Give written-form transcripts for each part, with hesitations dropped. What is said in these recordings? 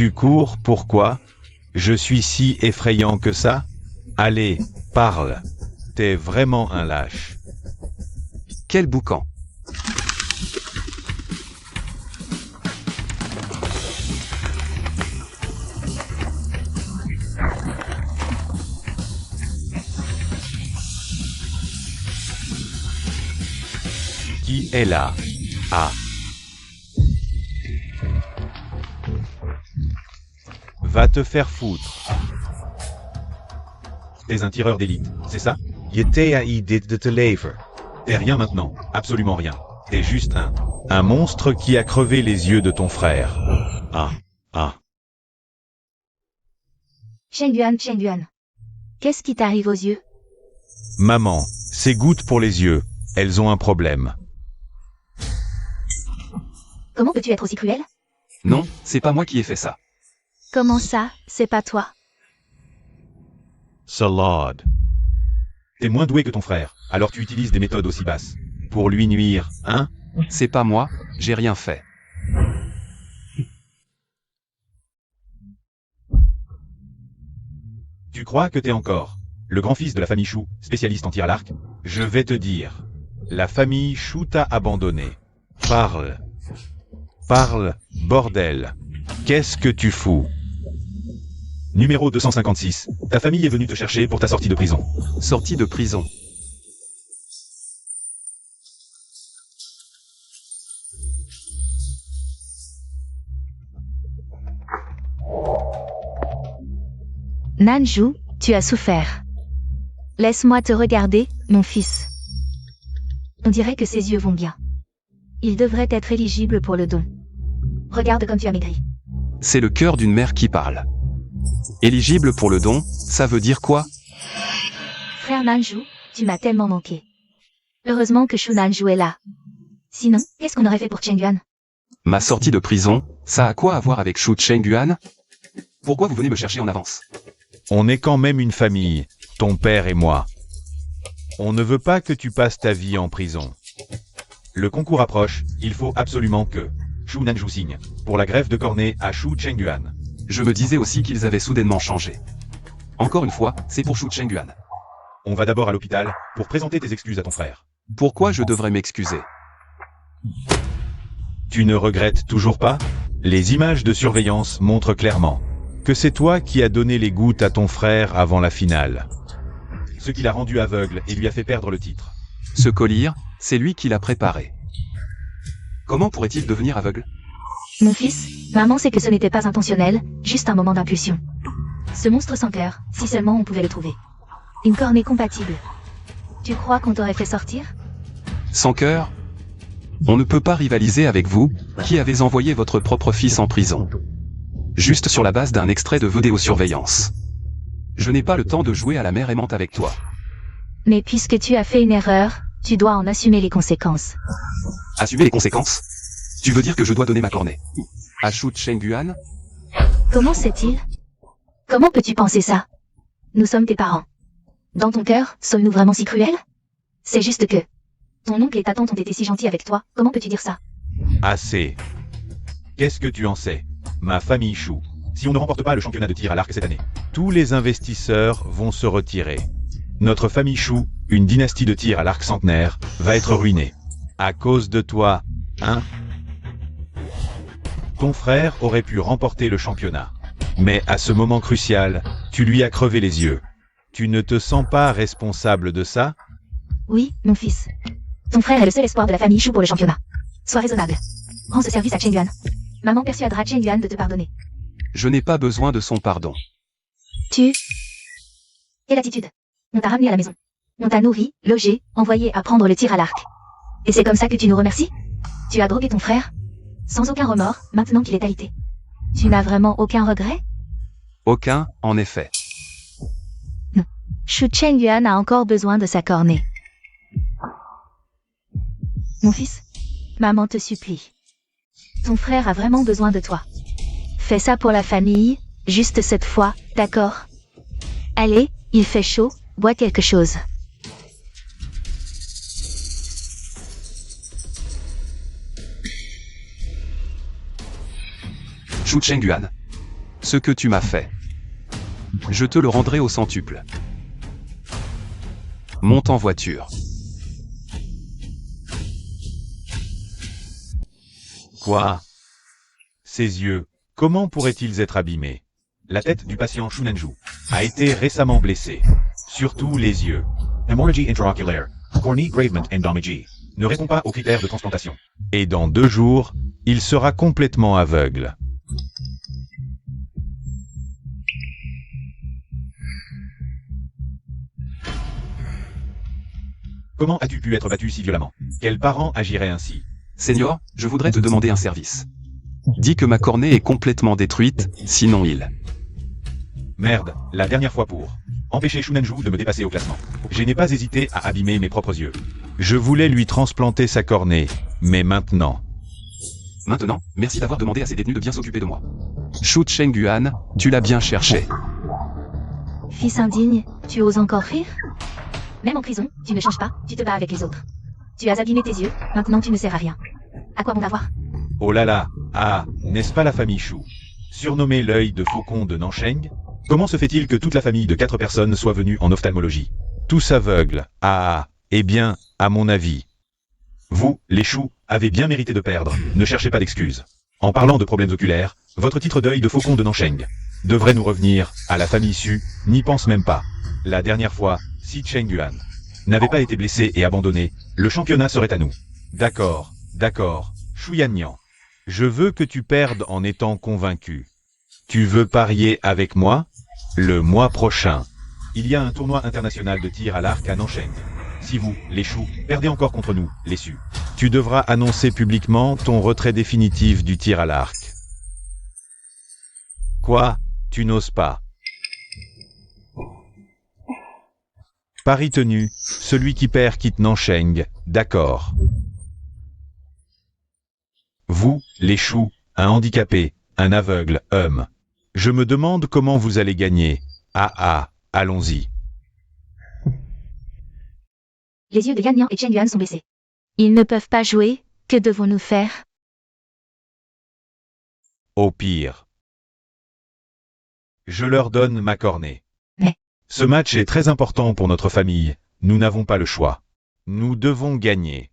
Tu cours, pourquoi? Je suis si effrayant que ça? Allez, parle. T'es vraiment un lâche. Quel boucan! Qui est là? Ah. Va te faire foutre. T'es un tireur d'élite, c'est ça? Dit de te lever. T'es rien maintenant, absolument rien. T'es juste un monstre qui a crevé les yeux de ton frère. Ah. Cheng Yuan. Qu'est-ce qui t'arrive aux yeux? Maman, ces gouttes pour les yeux, elles ont un problème. Comment peux-tu être aussi cruel? Non, c'est pas moi qui ai fait ça. Comment ça, c'est pas toi? Salade. T'es moins doué que ton frère, alors tu utilises des méthodes aussi basses. Pour lui nuire, hein? C'est pas moi, j'ai rien fait. Tu crois que t'es encore le grand-fils de la famille Chou, spécialiste en tir à l'arc? Je vais te dire. La famille Chou t'a abandonné. Parle, bordel. Qu'est-ce que tu fous? Numéro 256. Ta famille est venue te chercher pour ta sortie de prison. Sortie de prison. Nanju, tu as souffert. Laisse-moi te regarder, mon fils. On dirait que ses yeux vont bien. Il devrait être éligible pour le don. Regarde comme tu as maigri. C'est le cœur d'une mère qui parle. Éligible pour le don, ça veut dire quoi? Frère Nanju, tu m'as tellement manqué. Heureusement que Shu Nanju est là. Sinon, qu'est-ce qu'on aurait fait pour Cheng Yuan? Ma sortie de prison, ça a quoi à voir avec Shu Cheng Yuan? Pourquoi vous venez me chercher en avance? On est quand même une famille, ton père et moi. On ne veut pas que tu passes ta vie en prison. Le concours approche, il faut absolument que Shu Nanju signe pour la greffe de cornée à Shu Cheng Yuan. Je me disais aussi qu'ils avaient soudainement changé. Encore une fois, c'est pour Shu Cheng Yuan. On va d'abord à l'hôpital pour présenter tes excuses à ton frère. Pourquoi je devrais m'excuser? Tu ne regrettes toujours pas? Les images de surveillance montrent clairement que c'est toi qui as donné les gouttes à ton frère avant la finale. Ce qui l'a rendu aveugle et lui a fait perdre le titre. Ce collier, c'est lui qui l'a préparé. Comment pourrait-il devenir aveugle? Mon fils, maman sait que ce n'était pas intentionnel, juste un moment d'impulsion. Ce monstre sans cœur, si seulement on pouvait le trouver. Une cornée compatible. Tu crois qu'on t'aurait fait sortir? Sans cœur? On ne peut pas rivaliser avec vous, qui avez envoyé votre propre fils en prison. Juste sur la base d'un extrait de vidéosurveillance. Je n'ai pas le temps de jouer à la mère aimante avec toi. Mais puisque tu as fait une erreur, tu dois en assumer les conséquences. Assumer les conséquences? Tu veux dire que je dois donner ma cornée à Shu Cheng Yuan? Comment sait-il? Comment peux-tu penser ça? Nous sommes tes parents. Dans ton cœur, sommes-nous vraiment si cruels? C'est juste que ton oncle et ta tante ont été si gentils avec toi, comment peux-tu dire ça? Assez. Qu'est-ce que tu en sais? Ma famille Chou. Si on ne remporte pas le championnat de tir à l'arc cette année, tous les investisseurs vont se retirer. Notre famille Chou, une dynastie de tir à l'arc centenaire, va être ruinée. À cause de toi, hein? Ton frère aurait pu remporter le championnat. Mais à ce moment crucial, tu lui as crevé les yeux. Tu ne te sens pas responsable de ça? Oui, mon fils. Ton frère est le seul espoir de la famille Chou pour le championnat. Sois raisonnable. Rends ce service à Cheng Yuan. Maman persuadera Cheng Yuan de te pardonner. Je n'ai pas besoin de son pardon. Quelle attitude? On t'a ramené à la maison. On t'a nourri, logé, envoyé apprendre le tir à l'arc. Et c'est comme ça que tu nous remercies? Tu as drogué ton frère? Sans aucun remords, maintenant qu'il est alité. Tu n'as vraiment aucun regret? Aucun, en effet. Non. Shu Cheng Yuan a encore besoin de sa cornée. Mon fils, maman te supplie. Ton frère a vraiment besoin de toi. Fais ça pour la famille, juste cette fois, d'accord? Allez, il fait chaud, bois quelque chose. Shu Cheng Yuan. Ce que tu m'as fait. Je te le rendrai au centuple. Monte en voiture. Quoi? Ses yeux, comment pourraient-ils être abîmés? La tête du patient Shunenju a été récemment blessée. Surtout les yeux. Hemorrhagie intraoculaire, cornea gravement endommagée, ne répond pas aux critères de transplantation. Et dans 2 jours, il sera complètement aveugle. Comment as-tu pu être battu si violemment? Quel parent agirait ainsi? Seigneur, je voudrais te demander un service. Dis que ma cornée est complètement détruite, sinon il... Merde, la dernière fois pour empêcher Shunenju de me dépasser au classement. Je n'ai pas hésité à abîmer mes propres yeux. Je voulais lui transplanter sa cornée, mais maintenant... Maintenant, merci d'avoir demandé à ces détenus de bien s'occuper de moi. Shu Chengguan, tu l'as bien cherché. Fils indigne, tu oses encore rire? Même en prison, tu ne changes pas, tu te bats avec les autres. Tu as abîmé tes yeux, maintenant tu ne sers à rien. À quoi bon d'avoir? Oh là là, ah, n'est-ce pas la famille Shu? Surnommée l'œil de faucon de Nancheng? Comment se fait-il que toute la famille de 4 personnes soit venue en ophtalmologie? Tous aveugles, ah, eh bien, à mon avis. Vous, les Shu, avez bien mérité de perdre, ne cherchez pas d'excuses. En parlant de problèmes oculaires, votre titre d'œil de faucon de Nancheng devrait nous revenir, à la famille Su, n'y pense même pas. La dernière fois, si Chengguan n'avait pas été blessé et abandonné, le championnat serait à nous. D'accord, d'accord, Shu Yannian. Je veux que tu perdes en étant convaincu. Tu veux parier avec moi? Le mois prochain, il y a un tournoi international de tir à l'arc à Nancheng. Si vous, les Shu, perdez encore contre nous, les Su, tu devras annoncer publiquement ton retrait définitif du tir à l'arc. Quoi? Tu n'oses pas? Pari tenu, celui qui perd quitte Nancheng, d'accord. Vous, les Shu, un handicapé, un aveugle, homme. Je me demande comment vous allez gagner. Ah, allons-y. Les yeux de Yan Yan et Chen Yuan sont baissés. Ils ne peuvent pas jouer, que devons-nous faire? Au pire, je leur donne ma cornée. Mais... Ce match est très important pour notre famille, nous n'avons pas le choix. Nous devons gagner.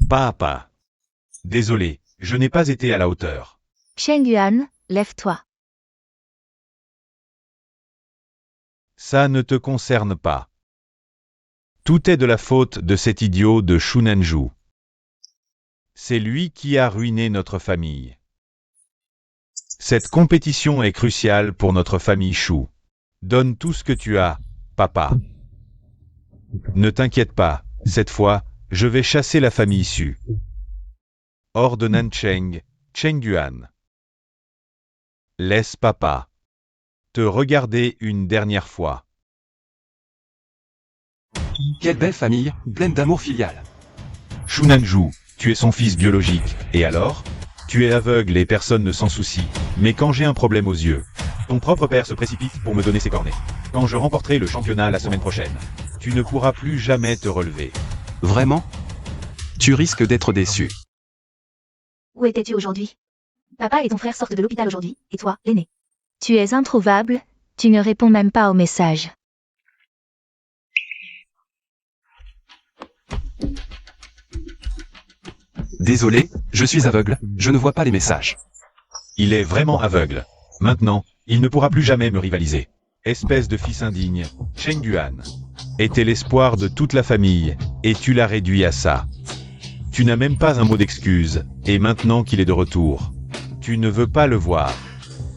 Pas à pas. Désolé, je n'ai pas été à la hauteur. Chen Yuan, lève-toi. Ça ne te concerne pas. Tout est de la faute de cet idiot de Shunenju. C'est lui qui a ruiné notre famille. Cette compétition est cruciale pour notre famille Shu. Donne tout ce que tu as, papa. Ne t'inquiète pas, cette fois, je vais chasser la famille Su. Hors de Nancheng, Chengguan. Laisse papa te regarder une dernière fois. Quelle belle famille, pleine d'amour filial. Shunenju, tu es son fils biologique, et alors? Tu es aveugle et personne ne s'en soucie. Mais quand j'ai un problème aux yeux, ton propre père se précipite pour me donner ses cornets. Quand je remporterai le championnat la semaine prochaine, tu ne pourras plus jamais te relever. Vraiment? Tu risques d'être déçu. Où étais-tu aujourd'hui? Papa et ton frère sortent de l'hôpital aujourd'hui, et toi, l'aîné. Tu es introuvable, tu ne réponds même pas aux messages. Désolé, je suis aveugle, je ne vois pas les messages. Il est vraiment aveugle. Maintenant, il ne pourra plus jamais me rivaliser. Espèce de fils indigne, Chengguan était l'espoir de toute la famille, et tu l'as réduit à ça. Tu n'as même pas un mot d'excuse, et maintenant qu'il est de retour, tu ne veux pas le voir.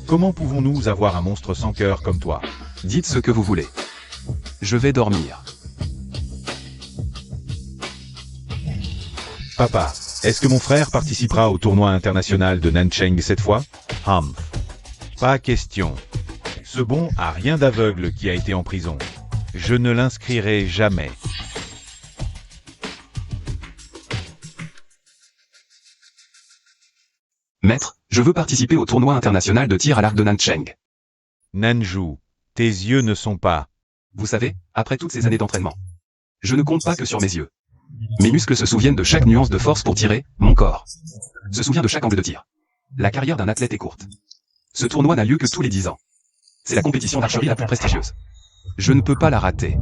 Comment pouvons-nous avoir un monstre sans cœur comme toi? Dites ce que vous voulez. Je vais dormir. Papa, est-ce que mon frère participera au tournoi international de Nancheng cette fois? Pas question. Ce bon a rien d'aveugle qui a été en prison. Je ne l'inscrirai jamais. Maître, je veux participer au tournoi international de tir à l'arc de Nancheng. Nanju, tes yeux ne sont pas... Vous savez, après toutes ces années d'entraînement, je ne compte pas que sur mes yeux. Mes muscles se souviennent de chaque nuance de force pour tirer, mon corps se souvient de chaque angle de tir. La carrière d'un athlète est courte. Ce tournoi n'a lieu que tous les 10 ans. C'est la compétition d'archerie la plus prestigieuse. Je ne peux pas la rater.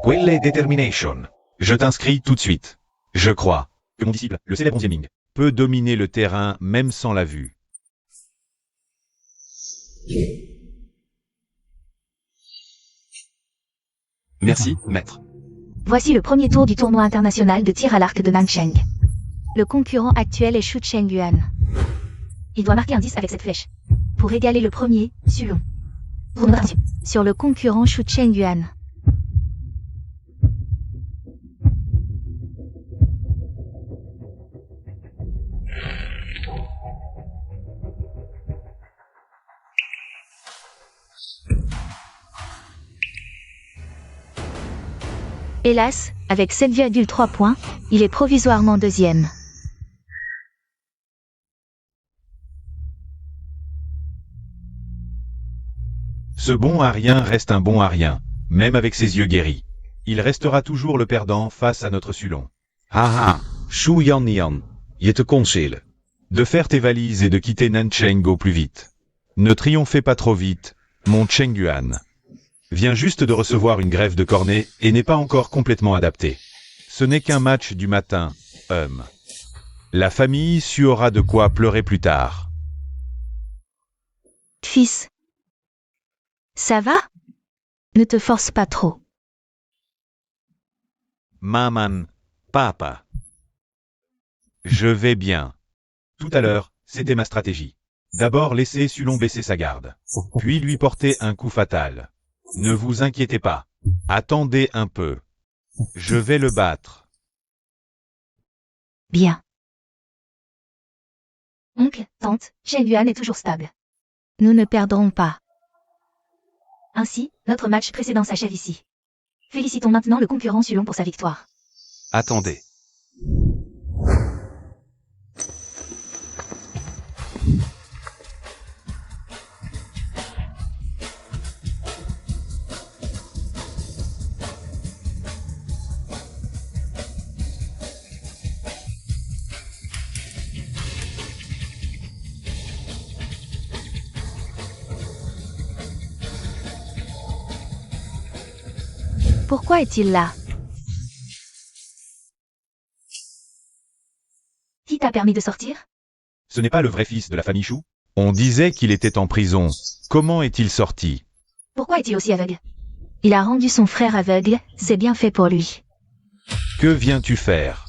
Quelle determination. Je t'inscris tout de suite. Je crois que mon disciple, le célèbre 11e Ming, peut dominer le terrain même sans la vue. Merci, maître. Voici le premier tour du tournoi international de tir à l'arc de Nancheng. Le concurrent actuel est Xu Chengyuan. Il doit marquer un 10 avec cette flèche. Pour égaler le premier, Sulong. Sur le concurrent Xu Chengyuan. Hélas, avec 7,3 points, il est provisoirement deuxième. Ce bon à rien reste un bon à rien, même avec ses yeux guéris. Il restera toujours le perdant face à notre Sulong. Haha, Xu Yannian, je te conseille. De faire tes valises et de quitter Nancheng au plus vite. Ne triomphez pas trop vite, mon Chengyuan. Vient juste de recevoir une greffe de cornet et n'est pas encore complètement adapté. Ce n'est qu'un match du matin, La famille Xu aura de quoi pleurer plus tard. Fils. Ça va? Ne te force pas trop. Maman, papa. Je vais bien. Tout à l'heure, c'était ma stratégie. D'abord laisser Sulong baisser sa garde, puis lui porter un coup fatal. Ne vous inquiétez pas. Attendez un peu. Je vais le battre. Bien. Oncle, tante, Chengyuan est toujours stable. Nous ne perdrons pas. Ainsi, notre match précédent s'achève ici. Félicitons maintenant le concurrent Sulong pour sa victoire. Attendez. Pourquoi est-il là? Qui t'a permis de sortir? Ce n'est pas le vrai fils de la famille Xu? On disait qu'il était en prison. Comment est-il sorti? Pourquoi est-il aussi aveugle? Il a rendu son frère aveugle, c'est bien fait pour lui. Que viens-tu faire?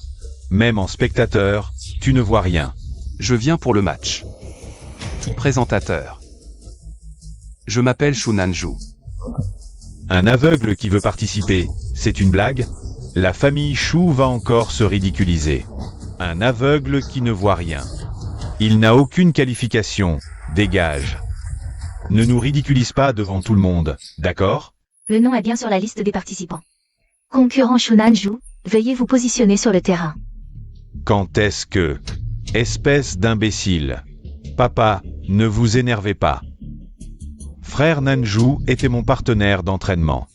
Même en spectateur, tu ne vois rien. Je viens pour le match. Présentateur. Je m'appelle Xu Nanju. Un aveugle qui veut participer, c'est une blague? La famille Xu va encore se ridiculiser. Un aveugle qui ne voit rien. Il n'a aucune qualification, dégage. Ne nous ridiculise pas devant tout le monde, d'accord? Le nom est bien sur la liste des participants. Concurrent Xu Nanju, veuillez vous positionner sur le terrain. Quand est-ce que... Espèce d'imbécile. Papa, ne vous énervez pas. Frère Nanju était mon partenaire d'entraînement.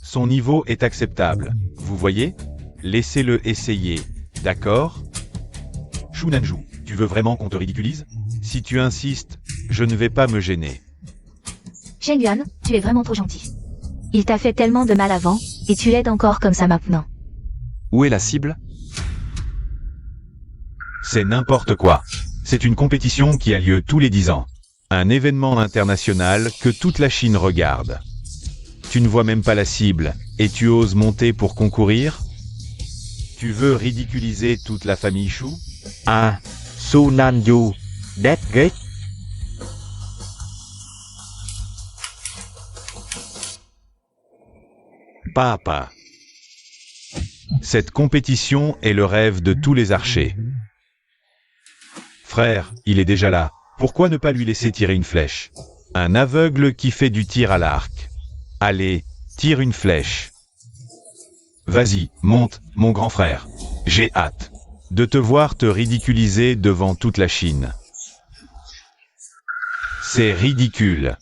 Son niveau est acceptable, vous voyez? Laissez-le essayer, d'accord? Xu Nanju, tu veux vraiment qu'on te ridiculise? Si tu insistes, je ne vais pas me gêner. Chengyuan, tu es vraiment trop gentil. Il t'a fait tellement de mal avant, et tu l'aides encore comme ça maintenant. Où est la cible? C'est n'importe quoi. C'est une compétition qui a lieu tous les 10 ans. Un événement international que toute la Chine regarde. Tu ne vois même pas la cible, et tu oses monter pour concourir? Tu veux ridiculiser toute la famille Xu? Ah, Xu Nanju, that's great. Papa. Cette compétition est le rêve de tous les archers. Frère, il est déjà là. Pourquoi ne pas lui laisser tirer une flèche? Un aveugle qui fait du tir à l'arc. Allez, tire une flèche. Vas-y, monte, mon grand frère. J'ai hâte de te voir te ridiculiser devant toute la Chine. C'est ridicule.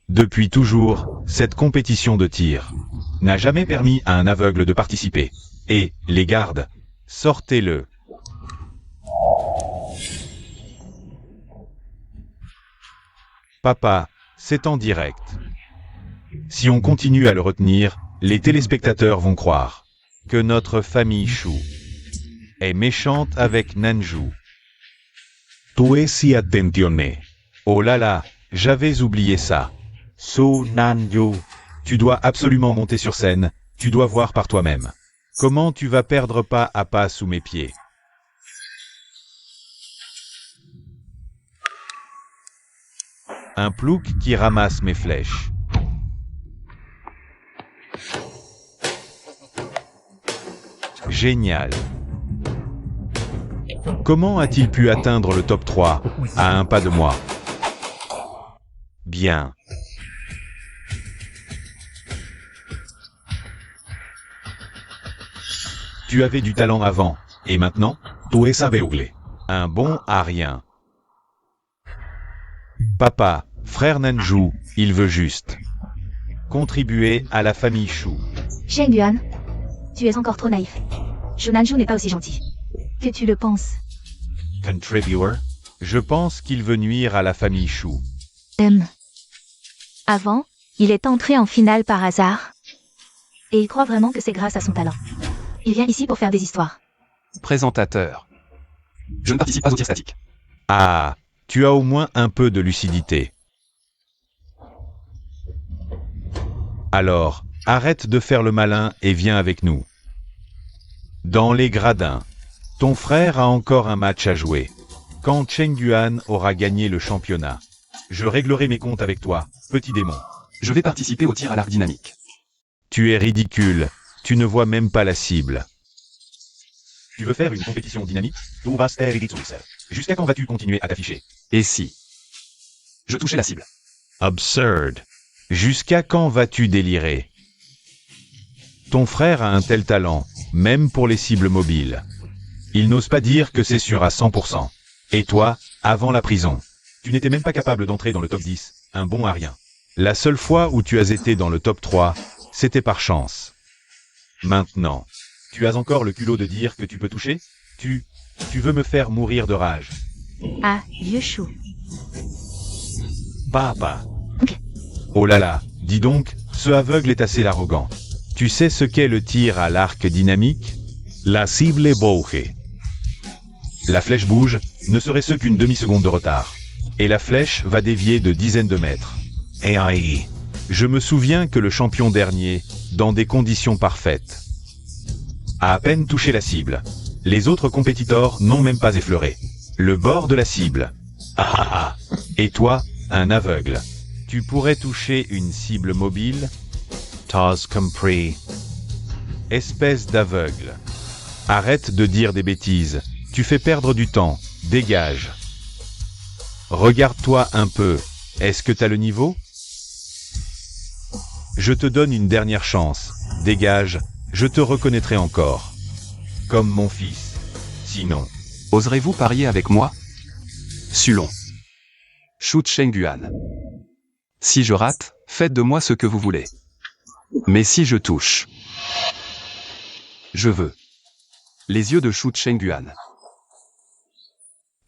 Depuis toujours, cette compétition de tir n'a jamais permis à un aveugle de participer. Et, les gardes, sortez-le. Papa, c'est en direct. Si on continue à le retenir, les téléspectateurs vont croire que notre famille Shu est méchante avec Nanju. Tu esi attentionné. Oh là là, j'avais oublié ça. Su Nanju. Tu dois absolument monter sur scène, tu dois voir par toi-même. Comment tu vas perdre pas à pas sous mes pieds? Un plouc qui ramasse mes flèches. Génial. Comment a-t-il pu atteindre le top 3, à un pas de moi? Bien. Tu avais du talent avant, et maintenant? Tu es aveugle. Un bon à rien. Papa, frère Nanju, il veut juste contribuer à la famille Shu. Cheng Yuan, tu es encore trop naïf. Shu Nanju n'est pas aussi gentil que tu le penses. Contributor? Je pense qu'il veut nuire à la famille Shu. Avant, il est entré en finale par hasard. Et il croit vraiment que c'est grâce à son talent. Il vient ici pour faire des histoires. Présentateur. Je ne participe pas au tir statique. Ah, tu as au moins un peu de lucidité. Alors, arrête de faire le malin et viens avec nous. Dans les gradins. Ton frère a encore un match à jouer. Quand Cheng Yuan aura gagné le championnat, je réglerai mes comptes avec toi, petit démon. Je vais participer au tir à l'arc dynamique. Tu es ridicule, tu ne vois même pas la cible. Tu veux faire une compétition dynamique? Tu vas ser ridicule. Jusqu'à quand vas-tu continuer à t'afficher? Et si je touchais la cible? Absurd. Jusqu'à quand vas-tu délirer? Ton frère a un tel talent, même pour les cibles mobiles. Il n'ose pas dire que c'est sûr à 100%. Et toi, avant la prison, tu n'étais même pas capable d'entrer dans le top 10, un bon à rien. La seule fois où tu as été dans le top 3, c'était par chance. Maintenant, tu as encore le culot de dire que tu peux toucher? Tu veux me faire mourir de rage. Ah, vieux chou. Papa. Ok. Oh là là, dis donc, ce aveugle est assez arrogant. Tu sais ce qu'est le tir à l'arc dynamique? La cible bouge. La flèche bouge, ne serait-ce qu'une demi-seconde de retard. Et la flèche va dévier de dizaines de mètres. Et aïe. Je me souviens que le champion dernier, dans des conditions parfaites, a à peine touché la cible. Les autres compétiteurs n'ont même pas effleuré le bord de la cible. Ah ah ah. Et toi, un aveugle, tu pourrais toucher une cible mobile? T'as compris. Espèce d'aveugle. Arrête de dire des bêtises. Tu fais perdre du temps. Dégage. Regarde-toi un peu. Est-ce que t'as le niveau? Je te donne une dernière chance. Dégage. Je te reconnaîtrai encore. Comme mon fils. Sinon. Oserez-vous parier avec moi? Sulon. Shu Cheng Yuan. Si je rate, faites de moi ce que vous voulez. Mais si je touche, je veux les yeux de Shu Cheng Yuan.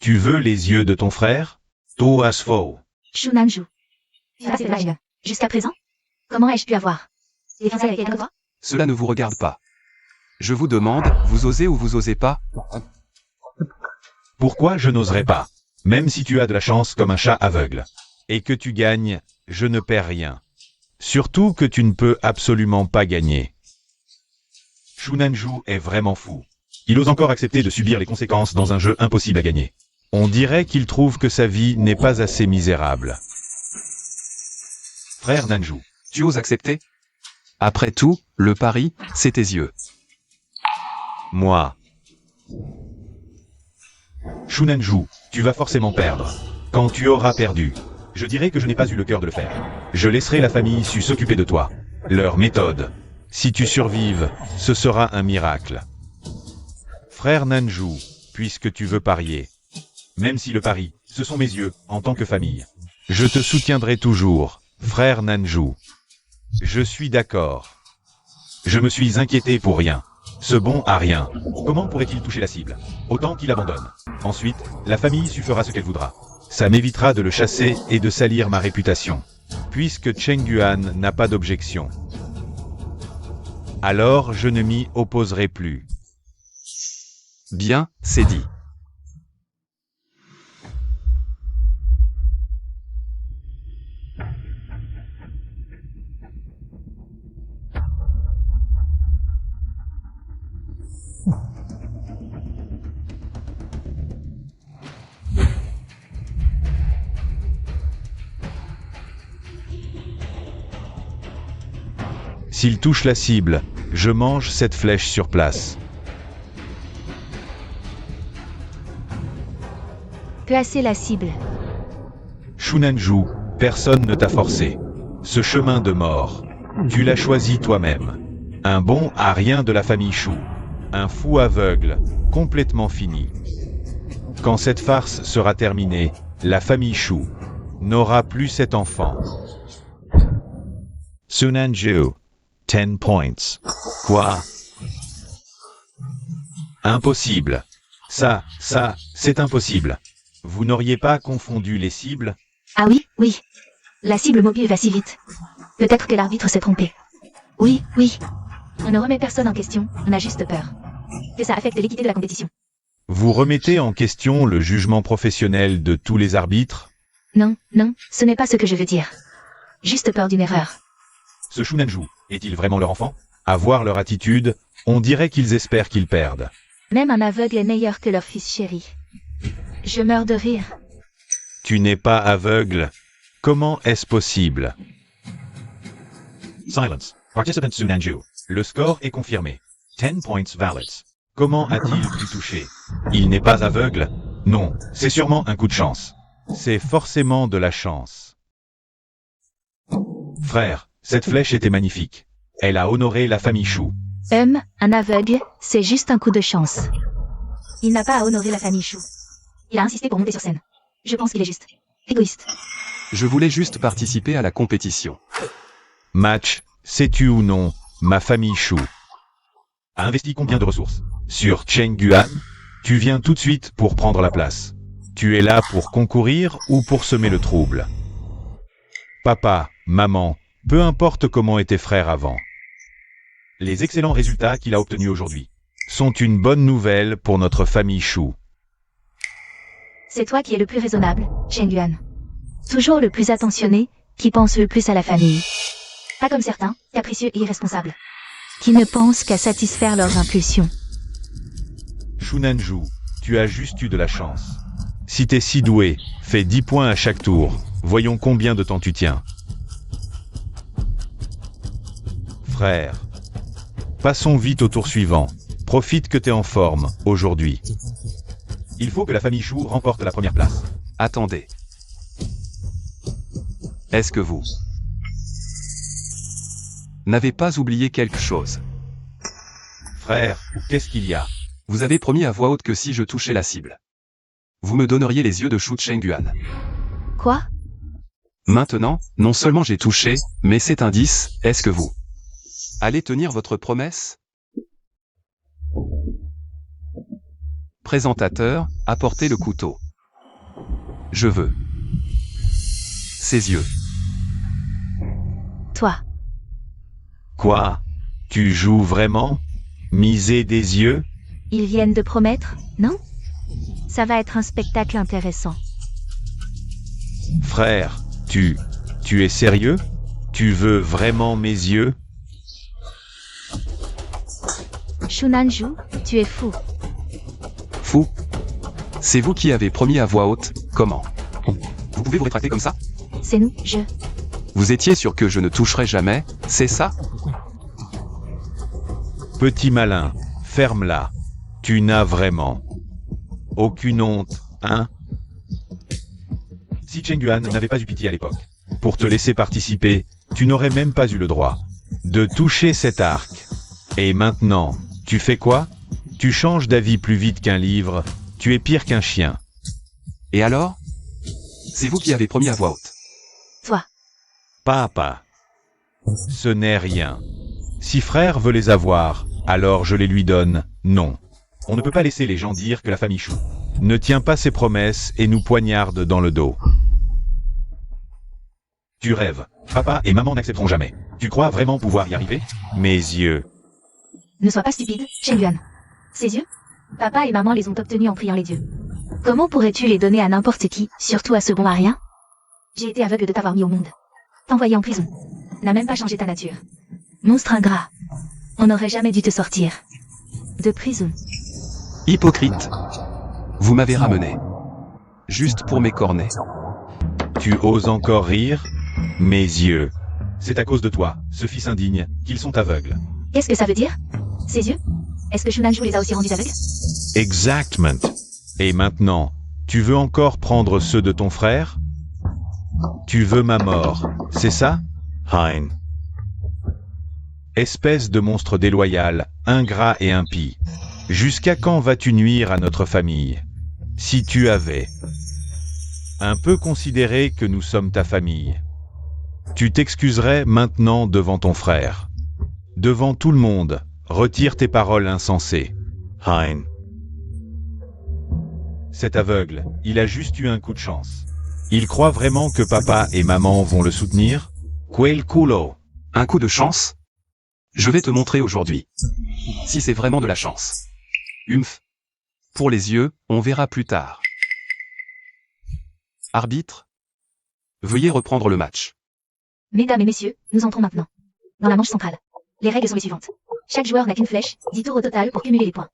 Tu veux les yeux de ton frère? Tu as faux. Shu Nanju. Tu as fait vague. Jusqu'à présent? Comment ai-je pu avoir des fiançailles avec quelqu'un de toi? Cela ne vous regarde pas. Je vous demande, vous osez ou vous osez pas? Pourquoi je n'oserais pas? Même si tu as de la chance comme un chat aveugle. Et que tu gagnes, je ne perds rien. Surtout que tu ne peux absolument pas gagner. Shu Nanju est vraiment fou. Il ose encore accepter de subir les conséquences dans un jeu impossible à gagner. On dirait qu'il trouve que sa vie n'est pas assez misérable. Frère Nanju. Tu oses accepter? Après tout, le pari, c'est tes yeux. Moi. Shu Nanju, tu vas forcément perdre. Quand tu auras perdu, je dirai que je n'ai pas eu le cœur de le faire. Je laisserai la famille Su s'occuper de toi. Leur méthode. Si tu survives, ce sera un miracle. Frère Nanju, puisque tu veux parier. Même si le pari, ce sont mes yeux, en tant que famille. Je te soutiendrai toujours, frère Nanju. Je suis d'accord. Je me suis inquiété pour rien. Ce bon à rien. Comment pourrait-il toucher la cible? Autant qu'il abandonne. Ensuite, la famille Su fera ce qu'elle voudra. Ça m'évitera de le chasser et de salir ma réputation. Puisque Cheng Yuan n'a pas d'objection. Alors je ne m'y opposerai plus. Bien, c'est dit. S'il touche la cible, je mange cette flèche sur place. Placez la cible. Shunanju, personne ne t'a forcé. Ce chemin de mort, tu l'as choisi toi-même. Un bon à rien de la famille Shu. Un fou aveugle, complètement fini. Quand cette farce sera terminée, la famille Shu n'aura plus cet enfant. Sunanju, 10 points. Quoi? Impossible. Ça, c'est impossible. Vous n'auriez pas confondu les cibles? Ah oui, oui. La cible mobile va si vite. Peut-être que l'arbitre s'est trompé. Oui, oui. On ne remet personne en question, on a juste peur. Que ça affecte l'équité de la compétition. Vous remettez en question le jugement professionnel de tous les arbitres? Non, non, ce n'est pas ce que je veux dire. Juste peur d'une erreur. Ce Shunanju, est-il vraiment leur enfant? À voir leur attitude, on dirait qu'ils espèrent qu'ils perdent. Même un aveugle est meilleur que leur fils chéri. Je meurs de rire. Tu n'es pas aveugle. Comment est-ce possible? Silence. Participant Sunanju. Le score est confirmé. 10 points valid. Comment a-t-il pu toucher? Il n'est pas aveugle? Non, c'est sûrement un coup de chance. C'est forcément de la chance. Frère, cette flèche était magnifique. Elle a honoré la famille Shu. Un aveugle, c'est juste un coup de chance. Il n'a pas à honorer la famille Shu. Il a insisté pour monter sur scène. Je pense qu'il est juste. Égoïste. Je voulais juste participer à la compétition. Match, sais-tu ou non, ma famille Shu a investi combien de ressources sur Cheng Yuan? Tu viens tout de suite pour prendre la place. Tu es là pour concourir ou pour semer le trouble? Papa, maman, peu importe comment étaient frères avant. Les excellents résultats qu'il a obtenus aujourd'hui sont une bonne nouvelle pour notre famille Shu. C'est toi qui es le plus raisonnable, Cheng Yuan. Toujours le plus attentionné, qui pense le plus à la famille. Pas comme certains, capricieux et irresponsables. Qui ne pensent qu'à satisfaire leurs impulsions. Shunanju, tu as juste eu de la chance. Si t'es si doué, fais 10 points à chaque tour. Voyons combien de temps tu tiens. Frère. Passons vite au tour suivant. Profite que t'es en forme, aujourd'hui. Il faut que la famille Shu remporte la première place. Attendez. Est-ce que vous n'avez pas oublié quelque chose? Frère, qu'est-ce qu'il y a? Vous avez promis à voix haute que si je touchais la cible, vous me donneriez les yeux de Shu Cheng Yuan. Quoi? Maintenant, non seulement j'ai touché, mais cet indice, est-ce que vous allez tenir votre promesse? Présentateur, apportez le couteau. Je veux ses yeux. Toi. Quoi? Tu joues vraiment? Miser des yeux? Ils viennent de promettre, non? Ça va être un spectacle intéressant. Frère, tu es sérieux? Tu veux vraiment mes yeux? Shunanju, tu es fou. Fou? C'est vous qui avez promis à voix haute, comment? Vous pouvez vous rétracter comme ça? C'est nous, Vous étiez sûr que je ne toucherais jamais, c'est ça? Petit malin, ferme-la. Tu n'as vraiment aucune honte, hein? Si Cheng Yuan n'avait pas eu pitié à l'époque, pour te laisser participer, tu n'aurais même pas eu le droit de toucher cet arc. Et maintenant, tu fais quoi? Tu changes d'avis plus vite qu'un livre, tu es pire qu'un chien. Et alors? C'est vous qui avez promis à voix haute. Toi. Papa. Ce n'est rien. Si frère veut les avoir, alors je les lui donne, non. On ne peut pas laisser les gens dire que la famille Shu ne tient pas ses promesses et nous poignarde dans le dos. Tu rêves. Papa et maman n'accepteront jamais. Tu crois vraiment pouvoir y arriver? Mes yeux. Ne sois pas stupide, Chen Yuan. Ces yeux? Papa et maman les ont obtenus en priant les dieux. Comment pourrais-tu les donner à n'importe qui, surtout à ce bon à rien? J'ai été aveugle de t'avoir mis au monde. T'envoyer en prison. N'a même pas changé ta nature. Monstre ingrat. On n'aurait jamais dû te sortir. De prison. Hypocrite. Vous m'avez ramené. Juste pour m'écorner. Tu oses encore rire? Mes yeux. C'est à cause de toi, ce fils indigne, qu'ils sont aveugles. Qu'est-ce que ça veut dire? Ces yeux? Est-ce que Shunanju les a aussi rendus aveugles? Exactement. Et maintenant, tu veux encore prendre ceux de ton frère? Tu veux ma mort, c'est ça? Hein. Espèce de monstre déloyal, ingrat et impie. Jusqu'à quand vas-tu nuire à notre famille? Si tu avais un peu considéré que nous sommes ta famille, tu t'excuserais maintenant devant ton frère. Devant tout le monde, retire tes paroles insensées. Hein. Cet aveugle, il a juste eu un coup de chance. Il croit vraiment que papa et maman vont le soutenir? Quel culo! Un coup de chance? Je vais te montrer aujourd'hui. Si c'est vraiment de la chance. Humph. Pour les yeux, on verra plus tard. Arbitre? Veuillez reprendre le match. Mesdames et messieurs, nous entrons maintenant dans la manche centrale. Les règles sont les suivantes. Chaque joueur n'a qu'une flèche, 10 tours au total pour cumuler les points.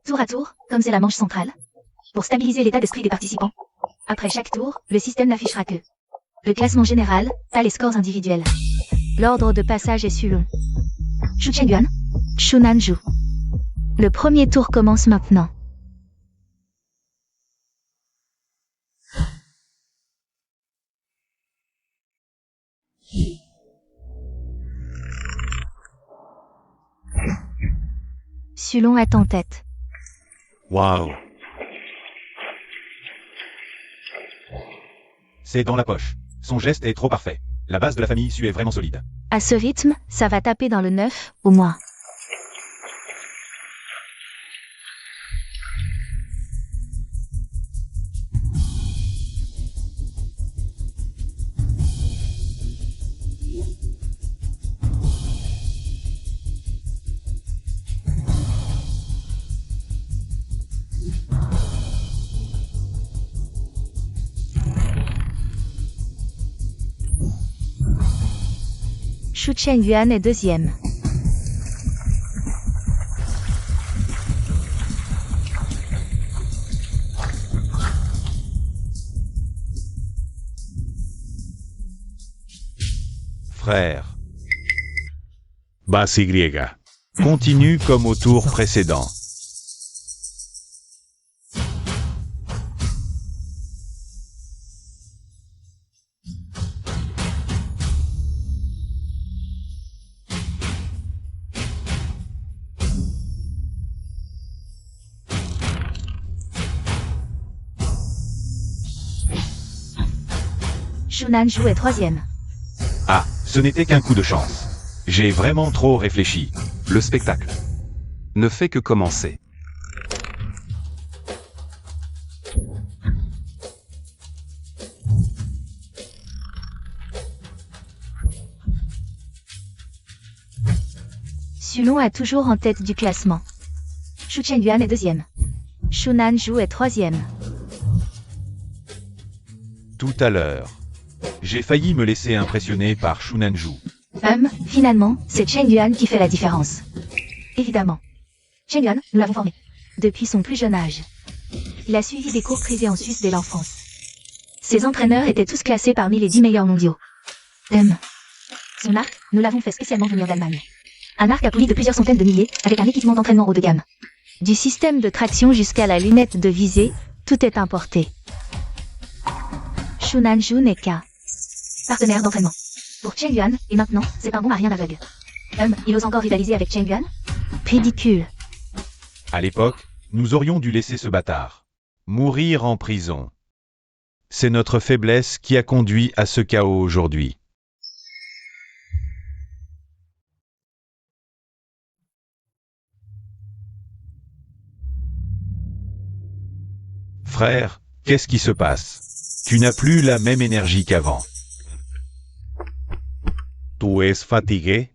Tour à tour, comme c'est la manche centrale. Pour stabiliser l'état d'esprit des participants. Après chaque tour, le système n'affichera que le classement général, pas les scores individuels. L'ordre de passage est suivant. Shu Chengyuan, Shunanju. Le premier tour commence maintenant. Sulon est en tête. Waouh! C'est dans la poche. Son geste est trop parfait. La base de la famille Su est vraiment solide. À ce rythme, ça va taper dans le 9, au moins. Shu Chengyuan est deuxième. Frère. Basse Y. Continue comme au tour précédent. Shunanju est troisième. Ah, ce n'était qu'un coup de chance. J'ai vraiment trop réfléchi. Le spectacle ne fait que commencer. Sulon est toujours en tête du classement. Shu Chengyuan est deuxième. Shunanju est troisième. Tout à l'heure. J'ai failli me laisser impressionner par Shunanju. Finalement, c'est Chengyuan qui fait la différence. Évidemment. Chengyuan, nous l'avons formé. Depuis son plus jeune âge. Il a suivi des cours privés en Suisse dès l'enfance. Ses entraîneurs étaient tous classés parmi les 10 meilleurs mondiaux. Son arc, nous l'avons fait spécialement venir d'Allemagne. Un arc à poulie de plusieurs centaines de milliers, avec un équipement d'entraînement haut de gamme. Du système de traction jusqu'à la lunette de visée, tout est importé. Shunanju n'est qu'un partenaire d'entraînement. Pour Chengyuan, et maintenant, c'est un bon à rien aveugle. Il ose encore rivaliser avec Chengyuan? Ridicule. À l'époque, nous aurions dû laisser ce bâtard mourir en prison. C'est notre faiblesse qui a conduit à ce chaos aujourd'hui. Frère, qu'est-ce qui se passe? Tu n'as plus la même énergie qu'avant. Tu es fatigué?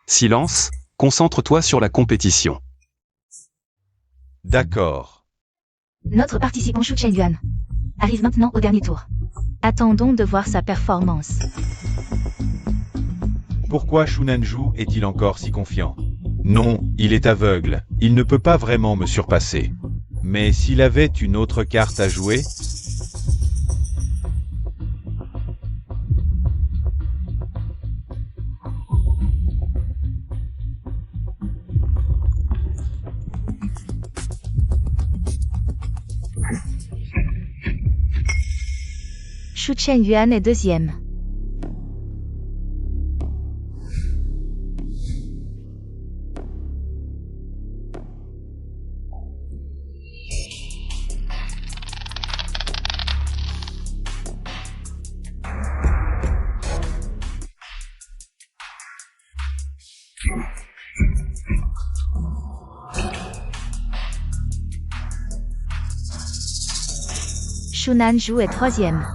Silence, concentre-toi sur la compétition. D'accord. Notre participant Shu Chengyuan arrive maintenant au dernier tour. Attendons de voir sa performance. Pourquoi Shunanju est-il encore si confiant? Non, il est aveugle. Il ne peut pas vraiment me surpasser. Mais s'il avait une autre carte à jouer... Shu Chengyuan est deuxième. Shunanju est troisième.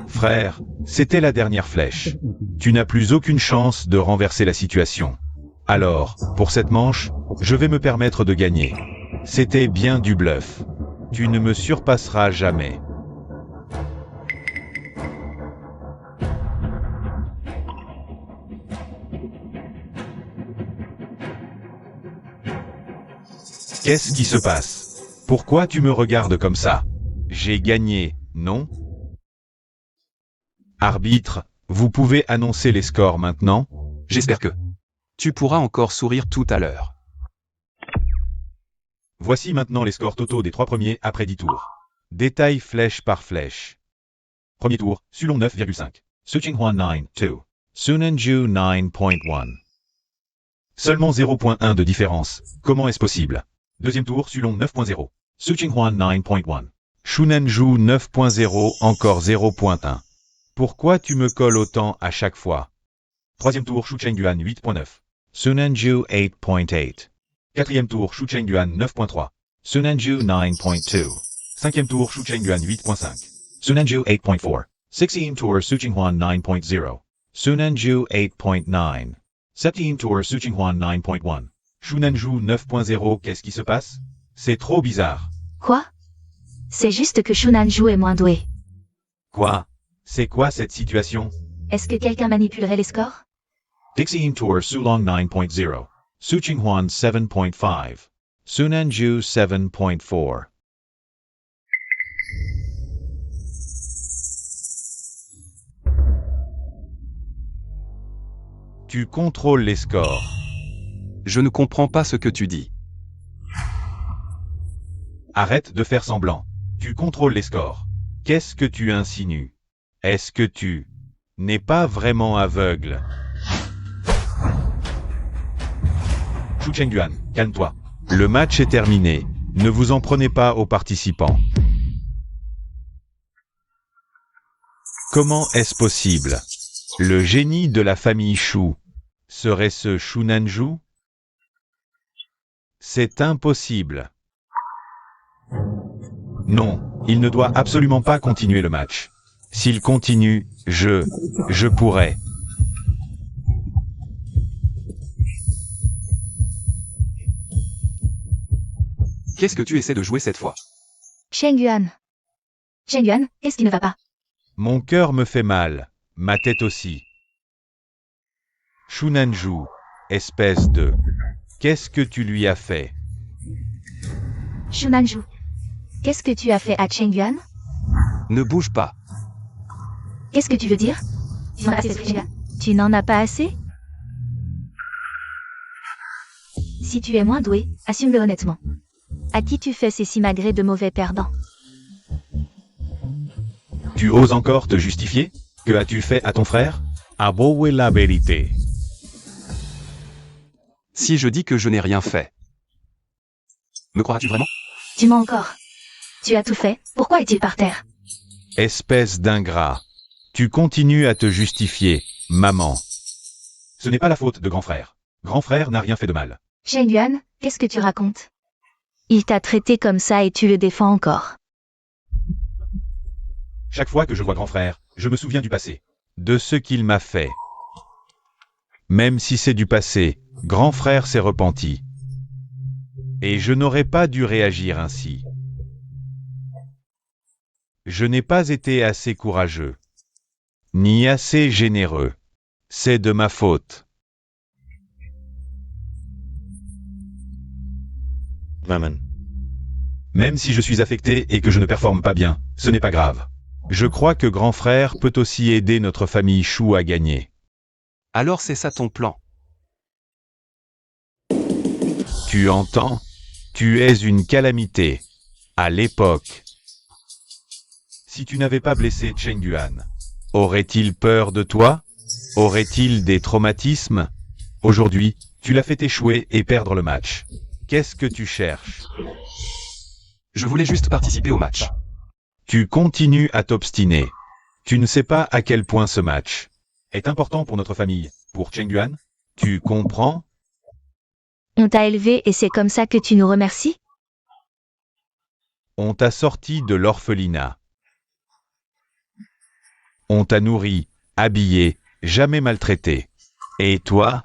Frère, c'était la dernière flèche. Tu n'as plus aucune chance de renverser la situation. Alors, pour cette manche, je vais me permettre de gagner. C'était bien du bluff. Tu ne me surpasseras jamais. Qu'est-ce qui se passe? Pourquoi tu me regardes comme ça? J'ai gagné, non? Arbitre, vous pouvez annoncer les scores maintenant? J'espère que tu pourras encore sourire tout à l'heure. Voici maintenant les scores totaux des 3 premiers après 10 tours. Détail flèche par flèche. Premier tour, Sulong 9,5. Su Qinghua 9,2. Sunenju 9,1. Seulement 0,1 de différence. Comment est-ce possible? Deuxième tour, Sulong 9,0. Su Qinghua 9,1. Shunanju 9,0, encore 0,1. Pourquoi tu me colles autant à chaque fois? Troisième tour, Shu Chengyuan 8,9. Sunenju 8.8. Quatrième tour, Shu Chengyuan 9,3. Sunenju 9.2. Cinquième tour, Shu Chengyuan 8,5. Sunenju 8.4. 16th tour Su Qinghua 9.0. Sunenju 8.9. 17th tour, Su Qinghua 9.1. Shunanju 9.0, qu'est-ce qui se passe? C'est trop bizarre. Quoi? C'est juste que Shunanju est moins doué. Quoi? C'est quoi cette situation? Est-ce que quelqu'un manipulerait les scores? 16th tour Sulong 9.0. Su Qinghua 7.5. Sunenju 7.4. Tu contrôles les scores. Je ne comprends pas ce que tu dis. Arrête de faire semblant. Tu contrôles les scores. Qu'est-ce que tu insinues? Est-ce que tu n'es pas vraiment aveugle? Shu Chengyuan, calme-toi. Le match est terminé. Ne vous en prenez pas aux participants. Comment est-ce possible? Le génie de la famille Shu serait ce Shunanju? C'est impossible. Non, il ne doit absolument pas continuer le match. S'il continue, je pourrais. Qu'est-ce que tu essaies de jouer cette fois? Chengyuan. Chengyuan, qu'est-ce qui ne va pas? Mon cœur me fait mal, ma tête aussi. Shunanju, espèce de... Qu'est-ce que tu lui as fait? Shunanju. Qu'est-ce que tu as fait à Chengyuan? Ne bouge pas. Qu'est-ce que tu veux dire? Tu n'en as pas assez? Si tu es moins doué, assume-le honnêtement. À qui tu fais ces simagrées de mauvais perdants? Tu oses encore te justifier? Que as-tu fait à ton frère? Avouez la vérité. Si je dis que je n'ai rien fait. Me crois-tu vraiment? Tu mens encore. Tu as tout fait, pourquoi est-il par terre? Espèce d'ingrat. Tu continues à te justifier, maman. Ce n'est pas la faute de grand frère. Grand frère n'a rien fait de mal. Shen Yuan, qu'est-ce que tu racontes? Il t'a traité comme ça et tu le défends encore. Chaque fois que je vois grand frère, je me souviens du passé. De ce qu'il m'a fait. Même si c'est du passé, grand frère s'est repenti. Et je n'aurais pas dû réagir ainsi. Je n'ai pas été assez courageux. Ni assez généreux. C'est de ma faute. Maman. Même si je suis affecté et que je ne performe pas bien, ce n'est pas grave. Je crois que grand frère peut aussi aider notre famille Chou à gagner. Alors c'est ça ton plan. Tu entends? Tu es une calamité. À l'époque. Si tu n'avais pas blessé Cheng Yuan, aurait-il peur de toi? Aurait-il des traumatismes? Aujourd'hui, tu l'as fait échouer et perdre le match. Qu'est-ce que tu cherches? Je voulais juste participer au match. Tu continues à t'obstiner. Tu ne sais pas à quel point ce match est important pour notre famille, pour Cheng Yuan? Tu comprends? On t'a élevé et c'est comme ça que tu nous remercies? On t'a sorti de l'orphelinat. On t'a nourri, habillé, jamais maltraité. Et toi?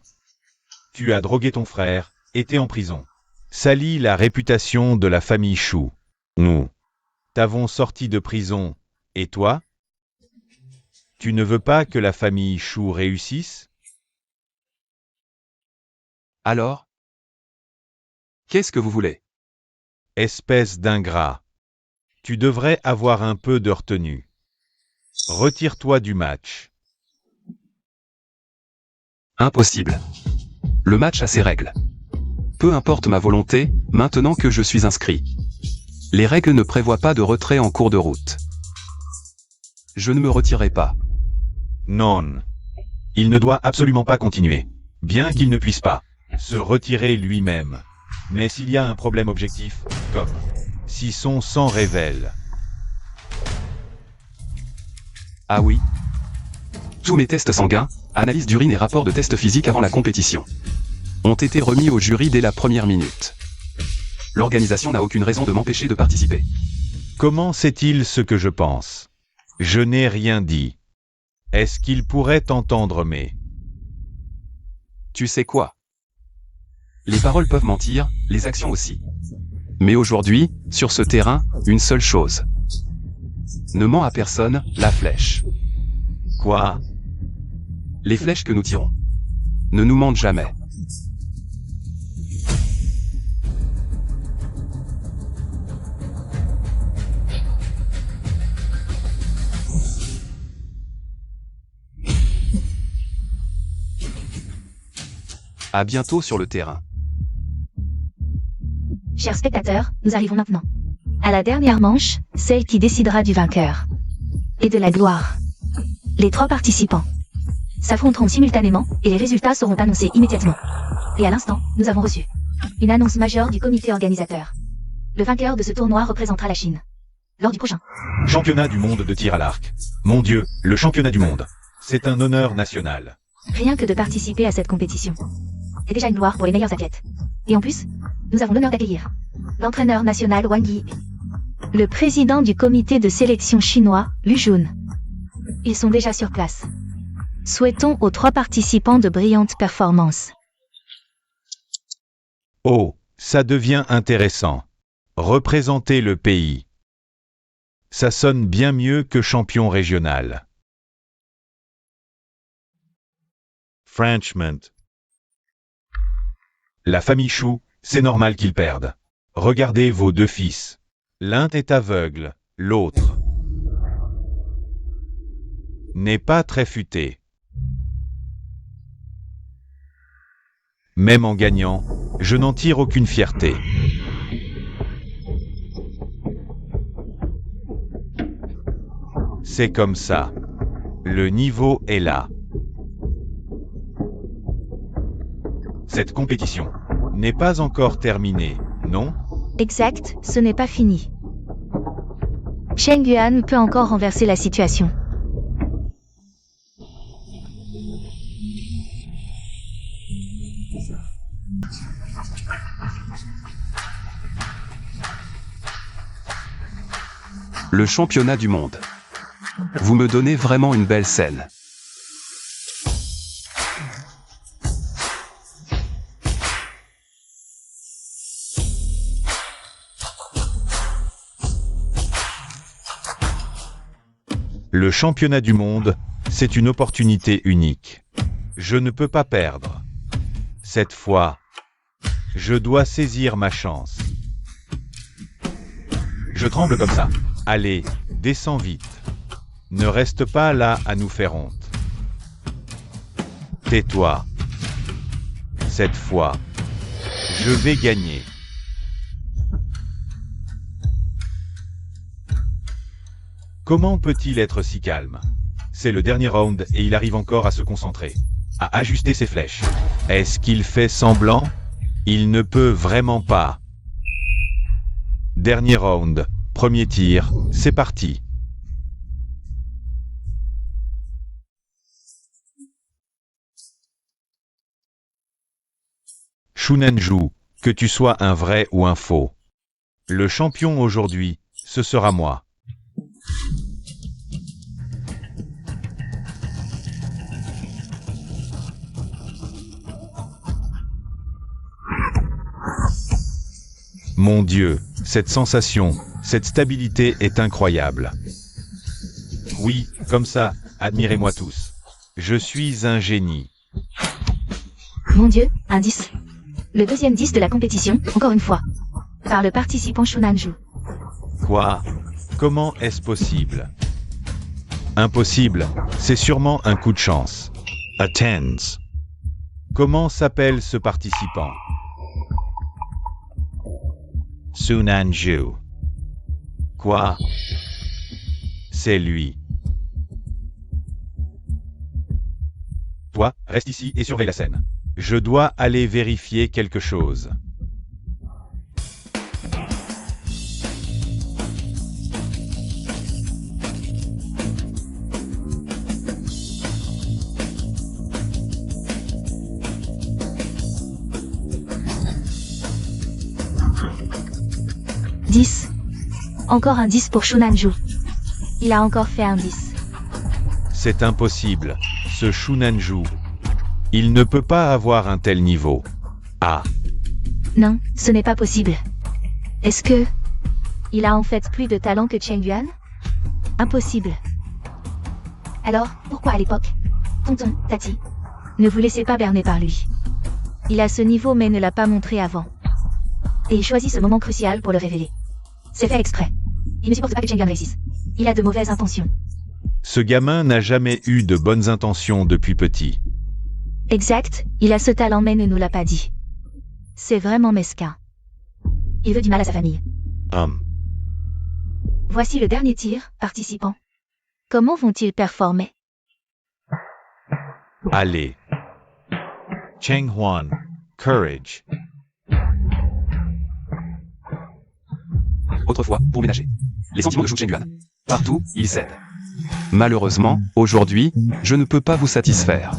Tu as drogué ton frère, été en prison. Sali la réputation de la famille Chou. Nous t'avons sorti de prison. Et toi? Tu ne veux pas que la famille Chou réussisse? Alors? Qu'est-ce que vous voulez? Espèce d'ingrat. Tu devrais avoir un peu de retenue. Retire-toi du match. Impossible. Le match a ses règles. Peu importe ma volonté, maintenant que je suis inscrit. Les règles ne prévoient pas de retrait en cours de route. Je ne me retirerai pas. Non. Il ne doit absolument pas continuer. Bien qu'il ne puisse pas se retirer lui-même. Mais s'il y a un problème objectif, comme si son sang révèle. Ah oui. Tous mes tests sanguins, analyse d'urine et rapports de tests physiques avant la compétition ont été remis au jury dès la première minute. L'organisation n'a aucune raison de m'empêcher de participer. Comment sait-il ce que je pense? Je n'ai rien dit. Est-ce qu'il pourrait entendre mes... Tu sais quoi? Les paroles peuvent mentir, les actions aussi. Mais aujourd'hui, sur ce terrain, une seule chose. Ne ment à personne, la flèche. Quoi? Les flèches que nous tirons. Ne nous mentent jamais. À bientôt sur le terrain. Chers spectateurs, nous arrivons maintenant À la dernière manche, celle qui décidera du vainqueur. et de la gloire. Les 3 participants. S'affronteront simultanément et les résultats seront annoncés immédiatement. Et à l'instant, nous avons reçu une annonce majeure du comité organisateur. Le vainqueur de ce tournoi représentera la Chine lors du prochain Championnat du monde de tir à l'arc. Mon Dieu, le championnat du monde. C'est un honneur national. Rien que de participer à cette compétition. C'est déjà une gloire pour les meilleurs athlètes. Et en plus, nous avons l'honneur d'accueillir l'entraîneur national Wang Yi. Le président du comité de sélection chinois, Lu Jun. Ils sont déjà sur place. Souhaitons aux 3 participants de brillantes performances. Oh, ça devient intéressant. Représenter le pays. Ça sonne bien mieux que champion régional. Frenchman. La famille Chou, c'est normal qu'ils perdent. Regardez vos 2 fils. L'un est aveugle, l'autre n'est pas très futé. Même en gagnant, je n'en tire aucune fierté. C'est comme ça. Le niveau est là. Cette compétition n'est pas encore terminée, non? Exact, ce n'est pas fini. Cheng Yuan peut encore renverser la situation. Le championnat du monde. Vous me donnez vraiment une belle scène. Le championnat du monde, c'est une opportunité unique. Je ne peux pas perdre. Cette fois, je dois saisir ma chance. Je tremble comme ça. Allez, descends vite. Ne reste pas là à nous faire honte. Tais-toi. Cette fois, je vais gagner. Comment peut-il être si calme? C'est le dernier round et il arrive encore à se concentrer, à ajuster ses flèches. Est-ce qu'il fait semblant? Il ne peut vraiment pas. Dernier round, premier tir, c'est parti. Shunanju, que tu sois un vrai ou un faux. Le champion aujourd'hui, ce sera moi. Mon Dieu, cette sensation, cette stabilité est incroyable. Oui, comme ça, admirez-moi tous. Je suis un génie. Mon Dieu, un 10. Le deuxième 10 de la compétition, encore une fois. Par le participant Shunanju. Quoi? Comment est-ce possible? Impossible, c'est sûrement un coup de chance. A tens. Comment s'appelle ce participant? Shunanju. Quoi? C'est lui. Toi, reste ici et surveille la scène. Je dois aller vérifier quelque chose. Encore un 10 pour Shunanju. Il a encore fait un 10. C'est impossible, ce Shunanju. Il ne peut pas avoir un tel niveau. Ah. Non, ce n'est pas possible. Est-ce que... Il a en fait plus de talent que Cheng Yuan? Impossible. Alors, pourquoi à l'époque? Tonton, Tati. Ne vous laissez pas berner par lui. Il a ce niveau mais ne l'a pas montré avant. Et il choisit ce moment crucial pour le révéler. C'est fait exprès. Il ne supporte pas que Cheng Yuan réussisse. Il a de mauvaises intentions. Ce gamin n'a jamais eu de bonnes intentions depuis petit. Exact, il a ce talent mais ne nous l'a pas dit. C'est vraiment mesquin. Il veut du mal à sa famille. Hum. Voici le dernier tir, participant. Comment vont-ils performer? Allez. Cheng Huan, courage. Autrefois, pour ménager. Les sentiments de Zhu Chengyuan. Partout, il cède. Malheureusement, aujourd'hui, je ne peux pas vous satisfaire.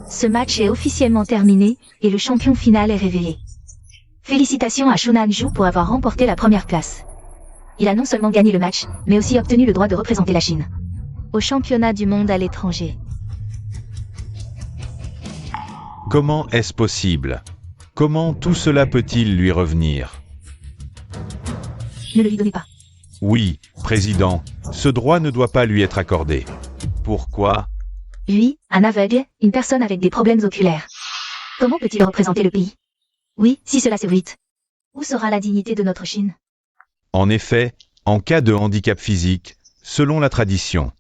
Ce match est officiellement terminé, et le champion final est révélé. Félicitations à Shunanju pour avoir remporté la première place. Il a non seulement gagné le match, mais aussi obtenu le droit de représenter la Chine au championnat du monde à l'étranger. Comment est-ce possible? Comment tout cela peut-il lui revenir? Ne le lui donnez pas. Oui, président, ce droit ne doit pas lui être accordé. Pourquoi? Lui, un aveugle, une personne avec des problèmes oculaires. Comment peut-il représenter le pays? Oui, si cela s'évite. Où sera la dignité de notre Chine? En effet, en cas de handicap physique, selon la tradition,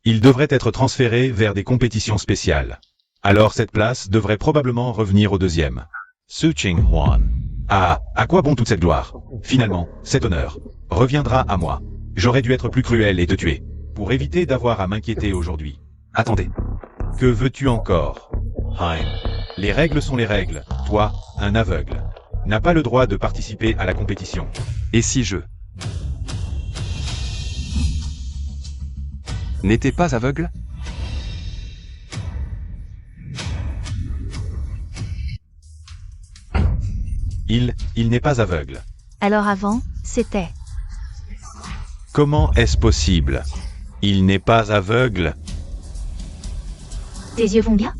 il devrait être transféré vers des compétitions spéciales. Alors cette place devrait probablement revenir au deuxième. Zhu Chengyuan. Ah, à quoi bon toute cette gloire? Finalement, cet honneur reviendra à moi. J'aurais dû être plus cruel et te tuer, pour éviter d'avoir à m'inquiéter aujourd'hui. Attendez. Que veux-tu encore? Hein. Les règles sont les règles. Toi, un aveugle, n'as pas le droit de participer à la compétition. Et si je n'étais pas aveugle? Il n'est pas aveugle. Alors avant, c'était. Comment est-ce possible? Il n'est pas aveugle. Tes yeux vont bien?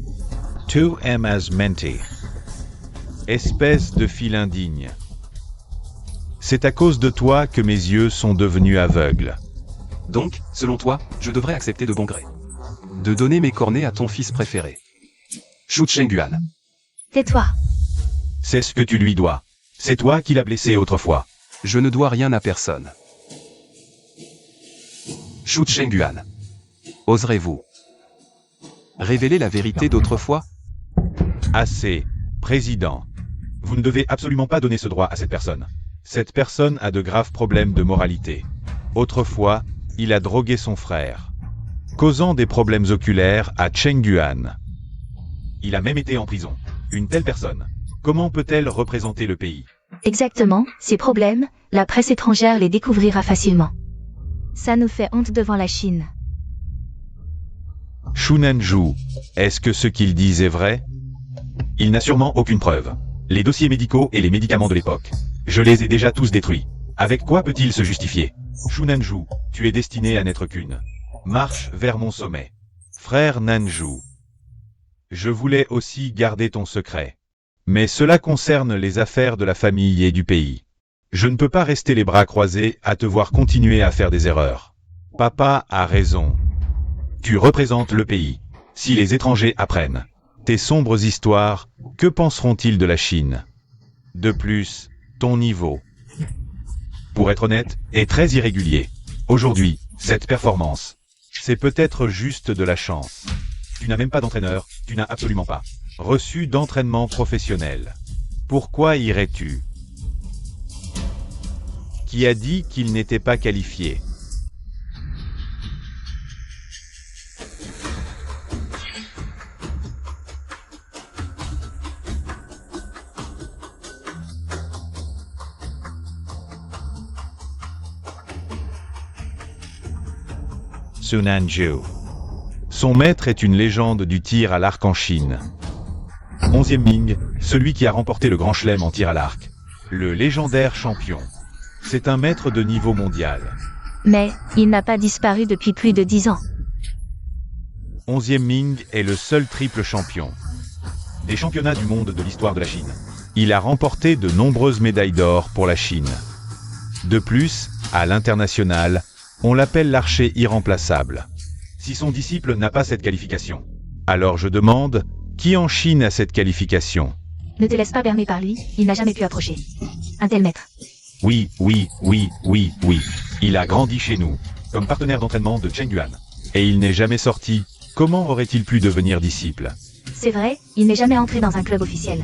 2M as menti. Espèce de fil indigne. C'est à cause de toi que mes yeux sont devenus aveugles. Donc, selon toi, je devrais accepter de bon gré de donner mes cornets à ton fils préféré. Shu Chengyuan. Tais-toi. C'est ce que tu lui dois. C'est toi qui l'as blessé autrefois. Je ne dois rien à personne. Shu Chengyuan. Oserez-vous révéler la vérité d'autrefois? Assez, président. Vous ne devez absolument pas donner ce droit à cette personne. Cette personne a de graves problèmes de moralité. Autrefois, il a drogué son frère, causant des problèmes oculaires à Chengyuan. Il a même été en prison. Une telle personne, comment peut-elle représenter le pays? Exactement, ces problèmes, la presse étrangère les découvrira facilement. Ça nous fait honte devant la Chine. Xu Nanzhu, est-ce que ce qu'il dit est vrai? Il n'a sûrement aucune preuve. Les dossiers médicaux et les médicaments de l'époque, je les ai déjà tous détruits. Avec quoi peut-il se justifier? Xu Nanzhu, tu es destiné à n'être qu'une marche vers mon sommet. Frère Nanzhu, je voulais aussi garder ton secret. Mais cela concerne les affaires de la famille et du pays. Je ne peux pas rester les bras croisés à te voir continuer à faire des erreurs. Papa a raison. Tu représentes le pays. Si les étrangers apprennent tes sombres histoires, que penseront-ils de la Chine? De plus, ton niveau, pour être honnête, est très irrégulier. Aujourd'hui, cette performance, c'est peut-être juste de la chance. Tu n'as même pas d'entraîneur, tu n'as absolument pas reçu d'entraînement professionnel. Pourquoi irais-tu? Qui a dit qu'il n'était pas qualifié? Su Nanzhu. Son maître est une légende du tir à l'arc en Chine. 11e Ming, celui qui a remporté le Grand Chelem en tir à l'arc. Le légendaire champion. C'est un maître de niveau mondial. Mais, il n'a pas disparu depuis plus de 10 ans. 11e Ming est le seul triple champion des championnats du monde de l'histoire de la Chine. Il a remporté de nombreuses médailles d'or pour la Chine. De plus, à l'international, on l'appelle l'archer irremplaçable. Si son disciple n'a pas cette qualification, alors je demande, qui en Chine a cette qualification? Ne te laisse pas berner par lui, il n'a jamais pu approcher un tel maître. Oui. Il a grandi chez nous, comme partenaire d'entraînement de Chengyuan. Et il n'est jamais sorti. Comment aurait-il pu devenir disciple? C'est vrai, il n'est jamais entré dans un club officiel.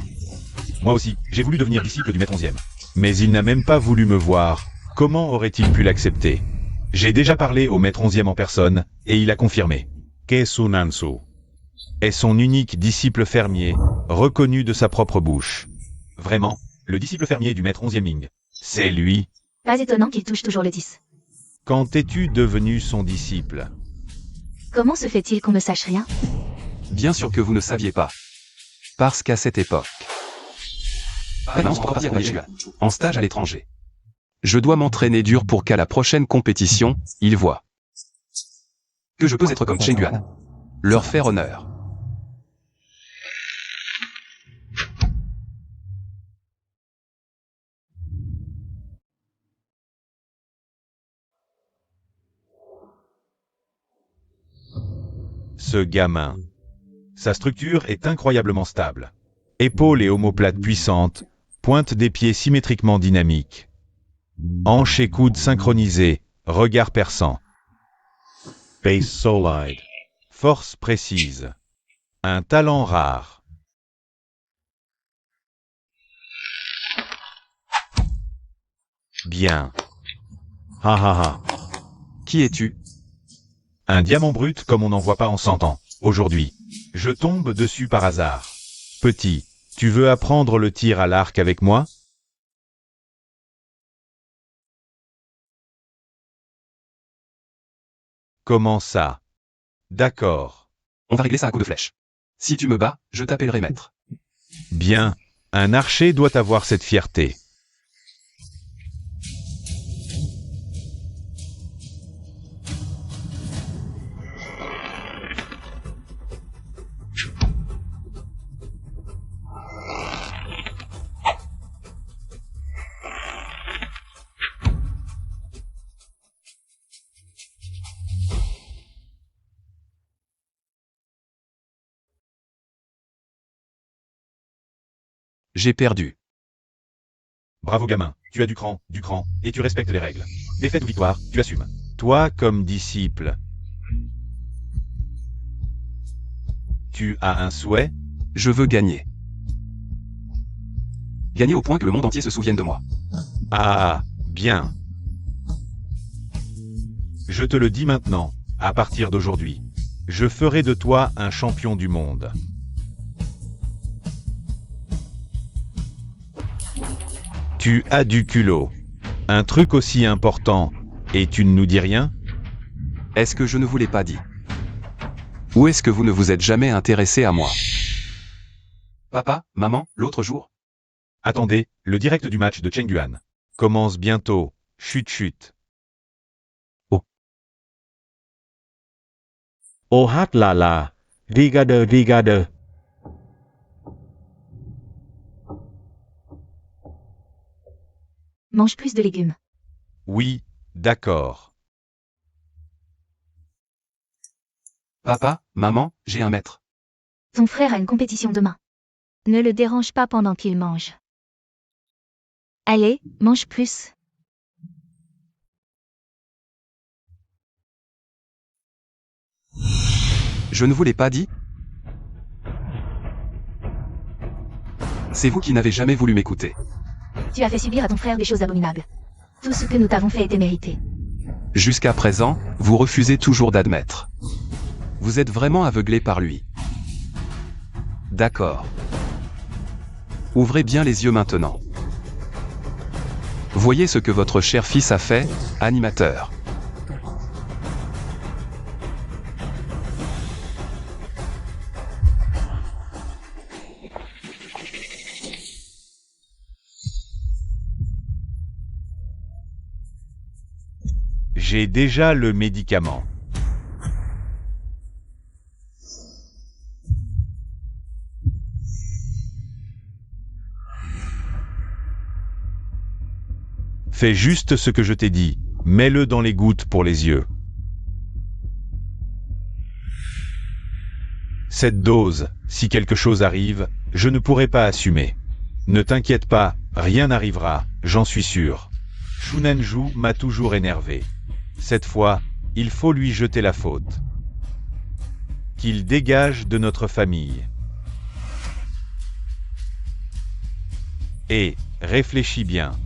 Moi aussi, j'ai voulu devenir disciple du maître 11e. Mais il n'a même pas voulu me voir. Comment aurait-il pu l'accepter? J'ai déjà parlé au maître 11e en personne, et il a confirmé. Su Nanzhu. Est son unique disciple fermier, reconnu de sa propre bouche. Vraiment, le disciple fermier du maître 11e Ming. C'est lui. Pas étonnant qu'il touche toujours le 10. Quand es-tu devenu son disciple? Comment se fait-il qu'on ne sache rien? Bien sûr que vous ne saviez pas. Parce qu'à cette époque, en stage à l'étranger, je dois m'entraîner dur pour qu'à la prochaine compétition, ils voient que je peux être comme Chengyuan. Leur faire honneur. Ce gamin. Sa structure est incroyablement stable. Épaules et omoplates puissantes, pointe des pieds symétriquement dynamiques. Hanches et coudes synchronisés, regard perçant. Base solide. Force précise. Un talent rare. Bien. Ha ha ha. Qui es-tu? Un diamant brut comme on n'en voit pas en 100 ans. Aujourd'hui, je tombe dessus par hasard. Petit, tu veux apprendre le tir à l'arc avec moi? Comment ça? D'accord. On va régler ça à coups de flèche. Si tu me bats, je t'appellerai maître. Bien, un archer doit avoir cette fierté. J'ai perdu. Bravo gamin, tu as du cran, et tu respectes les règles. Défaite ou victoire, tu assumes. Toi, comme disciple, tu as un souhait? Je veux gagner. Gagner au point que le monde entier se souvienne de moi. Ah, bien. Je te le dis maintenant, à partir d'aujourd'hui, je ferai de toi un champion du monde. Tu as du culot. Un truc aussi important, et tu ne nous dis rien? Est-ce que je ne vous l'ai pas dit? Ou est-ce que vous ne vous êtes jamais intéressé à moi? Papa, maman, l'autre jour? Attendez, le direct du match de Chengguan commence bientôt. Chut chut. Oh hát là, regarde. Mange plus de légumes. Oui, d'accord. Papa, maman, j'ai un maître. Ton frère a une compétition demain. Ne le dérange pas pendant qu'il mange. Allez, mange plus. Je ne vous l'ai pas dit? C'est vous qui n'avez jamais voulu m'écouter. Tu as fait subir à ton frère des choses abominables. Tout ce que nous t'avons fait était mérité. Jusqu'à présent, vous refusez toujours d'admettre. Vous êtes vraiment aveuglé par lui. D'accord. Ouvrez bien les yeux maintenant. Voyez ce que votre cher fils a fait, animateur. J'ai déjà le médicament. Fais juste ce que je t'ai dit. Mets-le dans les gouttes pour les yeux. Cette dose, si quelque chose arrive, je ne pourrai pas assumer. Ne t'inquiète pas, rien n'arrivera, j'en suis sûr. Shunanju m'a toujours énervé. Cette fois, il faut lui jeter la faute. Qu'il dégage de notre famille. Et, réfléchis bien.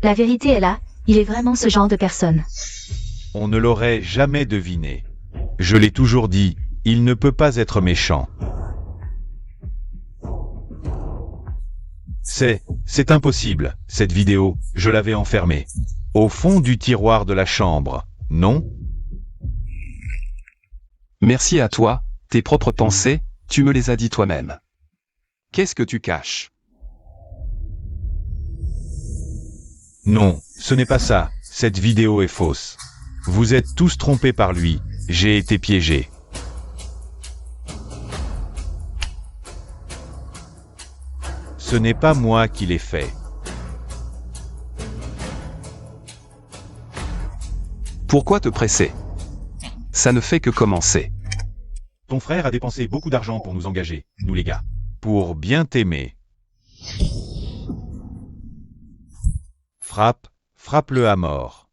La vérité est là, il est vraiment ce genre de personne. On ne l'aurait jamais deviné. Je l'ai toujours dit, il ne peut pas être méchant. C'est impossible, cette vidéo, je l'avais enfermée. Au fond du tiroir de la chambre, non? Merci à toi, tes propres pensées, tu me les as dit toi-même. Qu'est-ce que tu caches? Non, ce n'est pas ça, cette vidéo est fausse. Vous êtes tous trompés par lui, j'ai été piégé. Ce n'est pas moi qui l'ai fait. Pourquoi te presser? Ça ne fait que commencer. Ton frère a dépensé beaucoup d'argent pour nous engager, nous les gars. Pour bien t'aimer. Frappe-le à mort.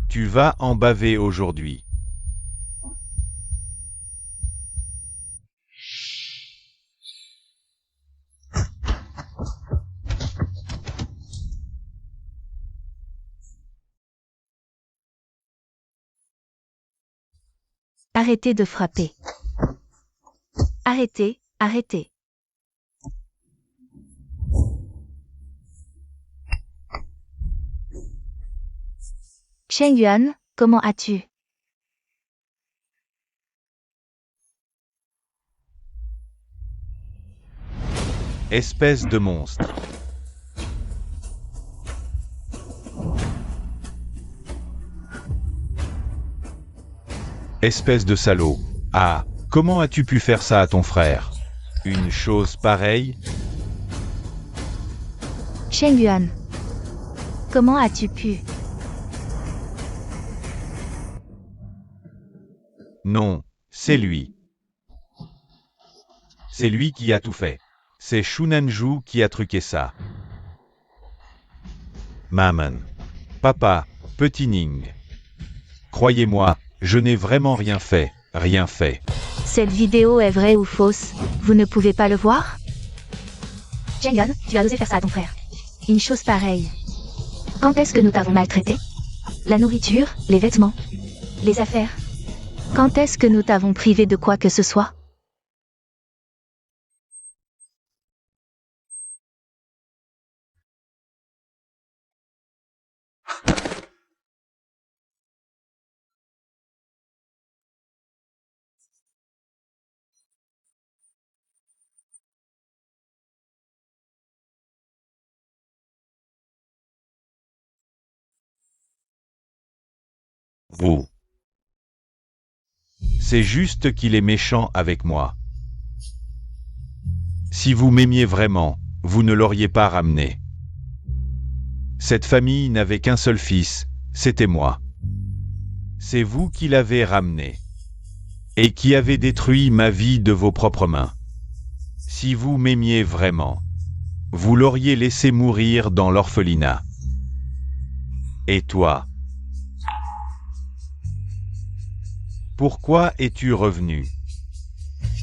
Tu vas en baver aujourd'hui. Arrêtez de frapper. Arrêtez, arrêtez. Cheng Yuan, comment as-tu? Espèce de monstre. Espèce de salaud. Ah, comment as-tu pu faire ça à ton frère? Une chose pareille? Cheng Yuan. Comment as-tu pu? Non, c'est lui. C'est lui qui a tout fait. C'est Shu Nanju qui a truqué ça. Maman. Papa, petit Ning. Croyez-moi, je n'ai vraiment rien fait, rien fait. Cette vidéo est vraie ou fausse? Vous ne pouvez pas le voir? Cheng Yuan, tu as osé faire ça à ton frère. Une chose pareille. Quand est-ce que nous t'avons maltraité? La nourriture, les vêtements, les affaires. Quand est-ce que nous t'avons privé de quoi que ce soit? Vous. C'est juste qu'il est méchant avec moi. Si vous m'aimiez vraiment, vous ne l'auriez pas ramené. Cette famille n'avait qu'un seul fils, c'était moi. C'est vous qui l'avez ramené. Et qui avez détruit ma vie de vos propres mains. Si vous m'aimiez vraiment, vous l'auriez laissé mourir dans l'orphelinat. Et toi? Pourquoi es-tu revenu?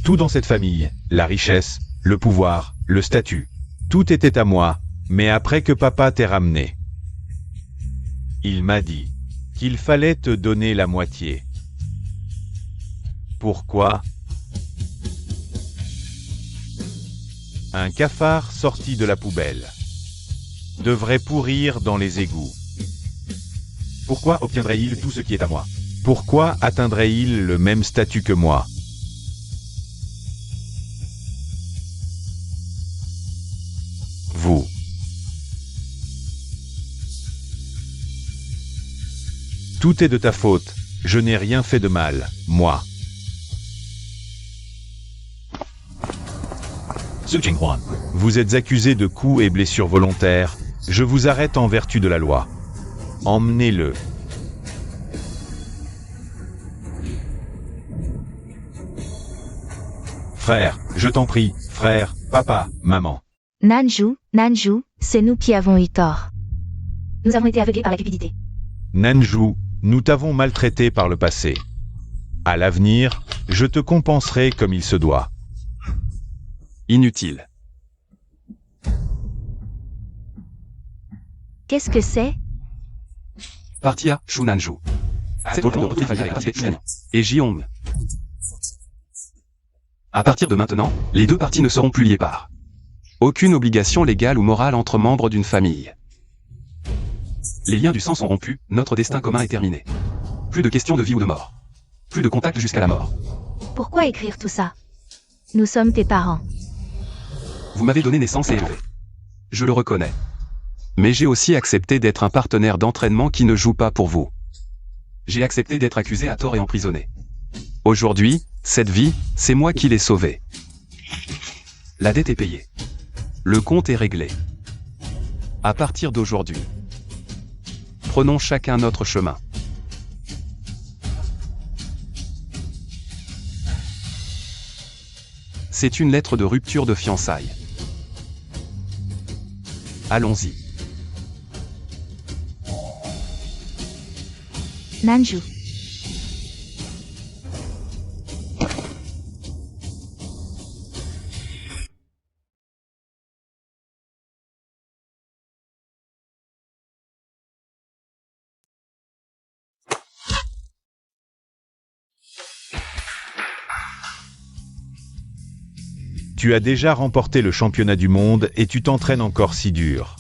Tout dans cette famille, la richesse, le pouvoir, le statut, tout était à moi, mais après que papa t'ait ramené. Il m'a dit qu'il fallait te donner la moitié. Pourquoi? Un cafard sorti de la poubelle devrait pourrir dans les égouts. Pourquoi obtiendrait-il tout ce qui est à moi? Pourquoi atteindrait-il le même statut que moi? Vous. Tout est de ta faute, je n'ai rien fait de mal, moi. Su Jinghuan. Vous êtes accusé de coups et blessures volontaires, je vous arrête en vertu de la loi. Emmenez-le. Frère, je t'en prie, frère, papa, maman. Nanju, c'est nous qui avons eu tort. Nous avons été aveuglés par la cupidité. Nanju, nous t'avons maltraité par le passé. À l'avenir, je te compenserai comme il se doit. Inutile. Qu'est-ce que c'est? Partia, Shunanju. C'est au plan de votre famille avec Chen et Jiong. À partir de maintenant, les deux parties ne seront plus liées par aucune obligation légale ou morale entre membres d'une famille. Les liens du sang sont rompus, notre destin commun est terminé. Plus de questions de vie ou de mort. Plus de contact jusqu'à la mort. Pourquoi écrire tout ça? Nous sommes tes parents. Vous m'avez donné naissance et élevé. Je le reconnais. Mais j'ai aussi accepté d'être un partenaire d'entraînement qui ne joue pas pour vous. J'ai accepté d'être accusé à tort et emprisonné. Aujourd'hui, cette vie, c'est moi qui l'ai sauvée. La dette est payée. Le compte est réglé. À partir d'aujourd'hui, prenons chacun notre chemin. C'est une lettre de rupture de fiançailles. Allons-y. Nanju. Tu as déjà remporté le championnat du monde et tu t'entraînes encore si dur.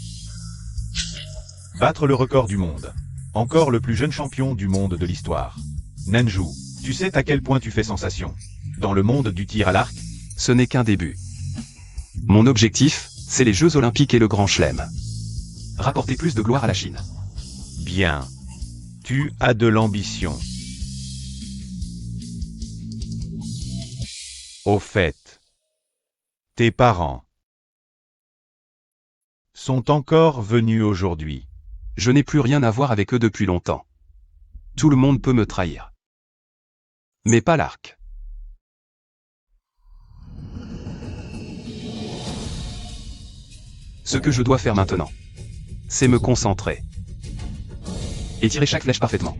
Battre le record du monde. Encore le plus jeune champion du monde de l'histoire. Nanju, tu sais à quel point tu fais sensation. Dans le monde du tir à l'arc, Ce n'est qu'un début. Mon objectif, c'est les Jeux Olympiques et le Grand Chelem. Rapporter plus de gloire à la Chine. bien. Tu as de l'ambition. Au fait, tes parents sont encore venus aujourd'hui. Je n'ai plus rien à voir avec eux depuis longtemps. Tout le monde peut me trahir. Mais pas l'arc. Ce que je dois faire maintenant, c'est me concentrer. Et tirer chaque flèche parfaitement.